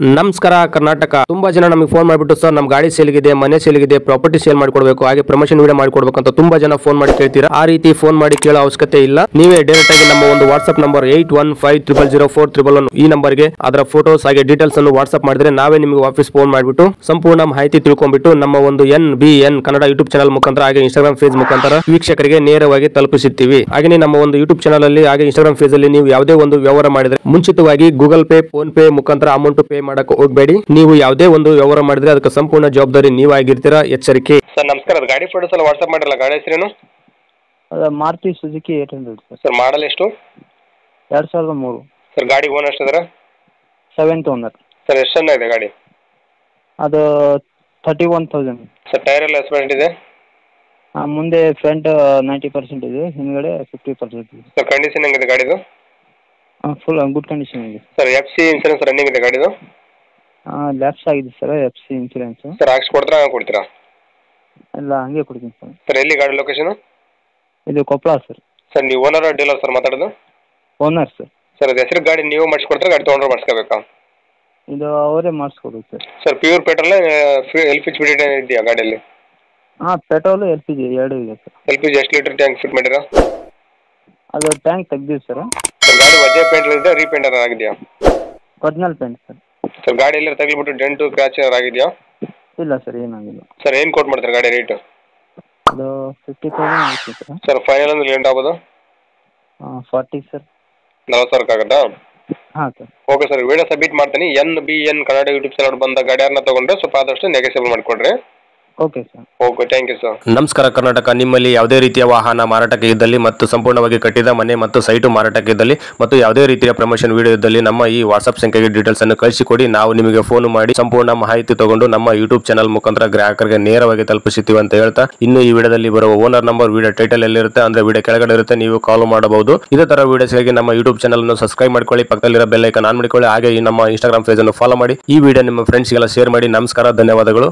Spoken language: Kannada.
ನಮಸ್ಕಾರ ಕರ್ನಾಟಕ. ತುಂಬಾ ಜನ ನಮಗೆ ಫೋನ್ ಮಾಡಿಬಿಟ್ಟು ಸರ್ ನಮ್ಮ ಗಾಡಿ ಸೇಲ್ಗಿದೆ, ಮನೆ ಸೇಲ್ಗಿದೆ, ಪ್ರಾಪರ್ಟಿ ಸೇಲ್ ಮಾಡಿಕೊಡ್ಬೇಕು, ಹಾಗೆ ಪ್ರಮೋಷನ್ ವಿಡಿಯೋ ಮಾಡಿಕೊಡ್ಬೇಕು ಅಂತ ತುಂಬಾ ಜನ ಫೋನ್ ಮಾಡಿ ಕೇಳ್ತೀರಾ. ಆ ರೀತಿ ಫೋನ್ ಮಾಡಿ ಕೇಳೋ ಅವಶ್ಯಕತೆ ಇಲ್ಲ. ನೀವೇ ಡೈರೆಕ್ಟ್ ಆಗಿ ನಮ್ಮ ಒಂದು ವಾಟ್ಸ್ಆಪ್ ನಂಬರ್ 81500411 ಈ ನಂಬರ್ಗೆ ಅದರ ಫೋಟೋಸ್ ಹಾಗೆ ಡೀಟೇಲ್ಸ್ ಅನ್ನು ವಾಟ್ಸ್ಆಪ್ ಮಾಡಿದ್ರೆ ನಾವೇ ನಿಮಗೆ ವಾಪಸ್ ಫೋನ್ ಮಾಡಿಬಿಟ್ಟು ಸಂಪೂರ್ಣ ಮಾಹಿತಿ ತಿಳ್ಕೊಂಡ್ಬಿಟ್ಟು ನಮ್ಮ ಒಂದು NBN ಕನ್ನಡ ಯೂಟ್ಯೂಬ್ ಚಾನಲ್ ಮುಖಾಂತರ ಹಾಗೆ ಇನ್ಸ್ಟಾಗ್ರಾಮ್ ಪೇಜ್ ಮುಖಾಂತರ ವೀಕ್ಷಕರಿಗೆ ನೇರವಾಗಿ ತಲುಪಿಸುತ್ತೀವಿ. ಹಾಗೆ ನಮ್ಮ ಒಂದು ಯೂಟ್ಯೂಬ್ ಚಾನಲ್ ಅಲ್ಲಿ ಹಾಗೆ ಇನ್ಸ್ಟಾಗ್ರಾಮ್ ಪೇಜ್ ಅಲ್ಲಿ ನೀವು ಯಾವುದೇ ಒಂದು ವ್ಯವಹಾರ ಮಾಡಿದ್ರೆ ಮುಂಚಿತವಾಗಿ ಗೂಗಲ್ ಪೇ, ಫೋನ್ ಪೇ ಮುಖಾಂತರ ಅಮೌಂಟ್ ಪೇ ಮಾಡಕ್ಕೆ ಹೋಗಬೇಡಿ. ನೀವು ಯಾವುದೇ ಒಂದು ವ್ಯವಹಾರ ಮಾಡಿದ್ರೆ ಅದಕ್ಕೆ ಸಂಪೂರ್ಣ ಜವಾಬ್ದಾರಿ ನೀವಾಗಿರ್ತೀರಾ. ಎಚ್ಚರಿಕೆ. ಸರ್ ನಮಸ್ಕಾರ. ಗಾಡಿ ಫೋಟೋಸ್ ಎಲ್ಲ ವಾಟ್ಸ್ಆಪ್ ಮಾಡಿರಲ್ಲ, ಗಾಡಿ ಹೆಸರೇನು? Maruti Suzuki 800 sir. Sir model ಎಷ್ಟು? 2003. ಸರ್ ಗಾಡಿ ಓನರ್ ಎಷ್ಟಿದಾರೆ? 7th owner. ಸರ್ ಎಷ್ಟು ಚೆನ್ನಾಗಿದೆ ಇದೆ ಗಾಡಿ? ಅದು 31,000. ಸರ್ ಟೈರ್ ಎಲ್ಲ ಎಸ್ಪೆಂಟ್ ಇದೆ? ಮುಂದೆ ಫ್ರಂಟ್ 90% ಇದೆ, ಹಿಂದ್ಗಡೆ 50% ಇದೆ. ಸರ್ ಕಂಡೀಷನ್ ಹೆಂಗಿದೆ ಗಾಡಿದು? ಫುಲ್ ಗುಡ್ ಕಂಡೀಷನ್ ಇದೆ ಸರ್. FC ಇನ್ಸೂರೆನ್ಸ್ ರನ್ನಿಂಗ್ ಇದೆ ಗಾಡಿದು? ಲ್ಯಾಪ್ಸ್ ಆಗಿದೆ ಸರ್ FC ಇನ್ಸೂರೆನ್ಸ್. ಸರ್ ಹಾಕ್ಸಿ ಕೊಡ್ತೀರಾ, ಹಂಗೆ ಕೊಡ್ತೀರಾ? ಎಲ್ಲ ಹಂಗೆ ಕೊಡ್ತೀನಿ ಸರ್. ಸರ್ ಎಲ್ಲಿ ಗಾಡಿ ಲೊಕೇಶನ್? ಇದು ಕೊಪ್ಪಳ ಸರ್. ಸರ್ ನೀವು ಓನರ್ ಡೀಲರ್ ಸರ್ ಮಾತಾಡೋದು? Owner sir. ಸರ್ ಅದು ಹೆಸರು ಗಾಡಿ ನೀವು ಮಾಡಿಸ್ಕೊಡ್ತಾರೆ, ಗಾಡಿ ತೊಗೊಂಡ್ರೆ ಮಾಡಿಸ್ಕೋಬೇಕಾ? ಇದು ಅವರೇ ಮಾಡಿಸ್ಕೊಡೋದು sir. Sir pure petrol LPG ಇದೆಯಾ ಗಾಡಿಯಲ್ಲಿ? ಪೆಟ್ರೋಲು LPG ಎರಡೂ ಇದೆ ಸರ್. LPG ಎಷ್ಟು ಲೀಟರ್ ಟ್ಯಾಂಕ್ ಫಿಟ್ ಮಾಡಿರಾ? ಅದು ಟ್ಯಾಂಕ್ ತೆಗ್ದಿವಿ ಸರ್. ಸರ್ ಗಾಡಿ ವಜೆ ಪೇಂಟ್ ಇದೆ, ರೀಪೇಂಟ್ ಆಗಿದೆಯಾ? Original paint sir. ಸರ್ ಗಾಡಿ ಎಲ್ಲ ತಗಲಿಬಿಟ್ಟು ಡೆಂಟು ಕ್ರ್ಯಾಚ್ ಆಗಿದೆಯಾ? ಇಲ್ಲ ಸರ್, ಏನಾಗಿಲ್ಲ. ಸರ್ ಏನು ಕೊಟ್ಟು ಮಾಡ್ತಾರೆ ಗಾಡಿ ರೇಟು? ಅದು 50,000 ಆಗುತ್ತೆ ಸರ್. ಸರ್ ಫೈನಲ್ ಅಂದ್ರೆ ಲೇಟ್ ಆಗ್ಬೋದು? 40 ಸರ್. 40,000 ಆಗುತ್ತಾ? ಹಾಂ sir. Okay sir, video submit ಮಾಡ್ತೀನಿ. NBN ಕನ್ನಡ ಯೂಟ್ಯೂಬ್ ಚಾನಲ್ ಬಂದ ಗಾಡಿ ಯಾರನ್ನ ತೊಗೊಂಡ್ರೆ ಸ್ವಲ್ಪ ಆದಷ್ಟು ನೆಗೆಸಿಬಲ್ ಮಾಡಿಕೊಡ್ರಿ. Okay sir. Okay, thank you sir. ನಮಸ್ಕಾರ ಕರ್ನಾಟಕ. ನಿಮ್ಮಲ್ಲಿ ಯಾವುದೇ ರೀತಿಯ ವಾಹನ ಮಾರಾಟಕ್ಕೆ ಇದ್ದಲ್ಲಿ ಮತ್ತು ಸಂಪೂರ್ಣವಾಗಿ ಕಟ್ಟಿದ ಮನೆ ಮತ್ತು ಸೈಟು ಮಾರಾಟಕ್ಕೆ ಇದ್ದಲ್ಲಿ ಮತ್ತು ಯಾವುದೇ ರೀತಿಯ ಪ್ರಮೋಷನ್ ವಿಡಿಯೋ ಇದ್ದಲ್ಲಿ ನಮ್ಮ ಈ ವಾಟ್ಸ್ಆಪ್ ಸಂಖ್ಯೆಗೆ ಡೀಟೇಲ್ಸ್ ಅನ್ನು ಕಳಿಸಿಕೊಡಿ. ನಾವು ನಿಮಗೆ ಫೋನ್ ಮಾಡಿ ಸಂಪೂರ್ಣ ಮಾಹಿತಿ ತಗೊಂಡು ನಮ್ಮ ಯೂಟ್ಯೂಬ್ ಚಾನಲ್ ಮುಖಾಂತರ ಗ್ರಾಹಕರಿಗೆ ನೇರವಾಗಿ ತಲುಪಿಸುತ್ತೀವಿ ಅಂತ ಹೇಳ್ತಾ, ಇನ್ನು ಈ ವಿಡಿಯೋದಲ್ಲಿ ಬರುವ ಓನರ್ ನಂಬರ್ ವಿಡಿಯೋ ಟೈಟಲ್ ಎಲ್ಲಿರುತ್ತೆ ಅಂದ್ರೆ ವಿಡಿಯೋ ಕೆಳಗಡೆ ಇರುತ್ತೆ, ನೀವು ಕಾಲ್ ಮಾಡಬಹುದು. ಇದೇ ತರ ವಿಡಿಯೋಸ್ಗಾಗಿ ನಮ್ಮ ಯೂಟ್ಯೂಬ್ ಚಾನಲ್ ಅನ್ನು ಸಬ್ಸ್ಕ್ರೈಬ್ ಮಾಡ್ಕೊಳ್ಳಿ, ಪಕ್ಕದಲ್ಲಿರೋ ಬೆಲ್ ಐಕಾನ್ ಆನ್ ಮಾಡಿಕೊಳ್ಳಿ, ಹಾಗೆ ಈ ನಮ್ಮ ಇನ್ಸ್ಟಾಗ್ರಾಮ್ ಪೇಜ್ ಅನ್ನು ಫಾಲೋ ಮಾಡಿ. ಈ ವಿಡಿಯೋ ನಿಮ್ಮ ಫ್ರೆಂಡ್ಸ್ಗೆಲ್ಲ ಶೇರ್ ಮಾಡಿ. ನಮಸ್ಕಾರ, ಧನ್ಯವಾದಗಳು.